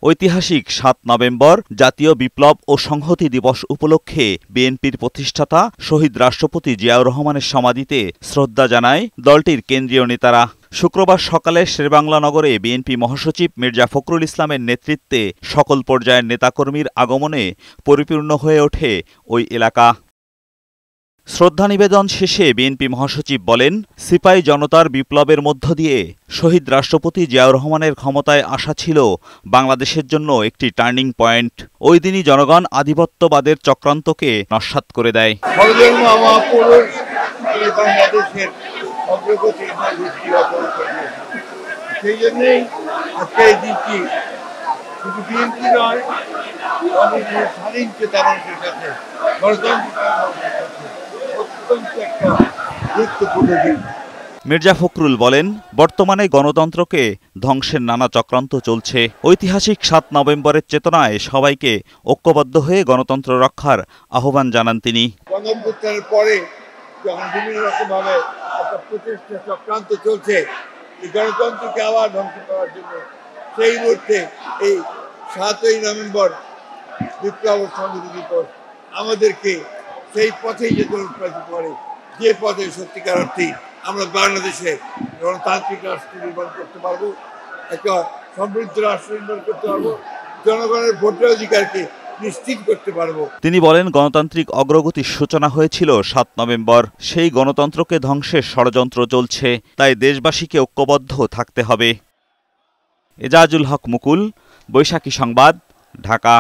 ঐতিহাসিক ৭ নভেম্বর জাতীয় বিপ্লব ও সংহতি দিবস উপলক্ষে বিএনপির প্রতিষ্ঠাতা শহীদ রাষ্ট্রপতি জিয়াউর রহমানের সমাধিতে শ্রদ্ধা জানায় দলটির কেন্দ্রীয় নেতারা। শুক্রবার সকালে শেরেবাংলা নগরে বিএনপি মহাসচিব মির্জা ফখরুল ইসলামের নেতৃত্বে সকল পর্যায়ের নেতাকর্মীর আগমনে পরিপূর্ণ হয়ে ওঠে ওই এলাকা। শ্রদ্ধা নিবেদন শেষে বিএনপি মহাসচিব বলেন, সিপাহী জনতার বিপ্লবের মধ্য দিয়ে শহীদ রাষ্ট্রপতি জিয়াউর রহমানের ক্ষমতায় আসা ছিল বাংলাদেশের জন্য একটি টার্নিং পয়েন্ট। ওই দিনই জনগণ আধিপত্যবাদের চক্রান্তকে নস্যাৎ করে দেয়। সেই জন্যই আজকে এই দিনটি শুধু বিএনপি নয়, স্বাধীন চেতা মানুষের কাছে, অত্যন্ত একটা গুরুত্বপূর্ণ দিন। মির্জা ফখরুল বলেন, বর্তমানে গণতন্ত্রকে ধ্বংসের নানা চক্রান্ত চলছে। ঐতিহাসিক ৭ নভেম্বরের চেতনায় সবাইকে ঐক্যবদ্ধ হয়ে গণতন্ত্র রক্ষার আহ্বান জানান তিনি। গণঅভ্যুত্থানের পরে যখন বিভিন্ন রকমভাবে একটা প্রচেষ্টা চক্রান্ত চলছে এই গণতন্ত্রকে আবার ধ্বংস করার জন্য, সেই মুহূর্তে এই ৭ই নভেম্বর বিপ্লব ও সংহতি দিবস আমাদেরকে সেই পথেই যেতে অনুপ্রাণিত করে, যে পথে সত্যিকার অর্থে আমরা বাংলাদেশে গণতান্ত্রিক রাষ্ট্র নির্মাণ করতে পারবো, একটা সমৃদ্ধ রাষ্ট্র নির্মাণ করতে পারবো, জনগণের ভোটের অধিকারকে নিশ্চিত করতে পারবো। তিনি বলেন, গণতান্ত্রিক অগ্রগতির সূচনা হয়েছিল ৭ নভেম্বর। সেই গণতন্ত্রকে ধ্বংসের ষড়যন্ত্র চলছে, তাই দেশবাসীকে ঐক্যবদ্ধ থাকতে হবে। এজাজুল হক মুকুল, বৈশাখী সংবাদ, ঢাকা।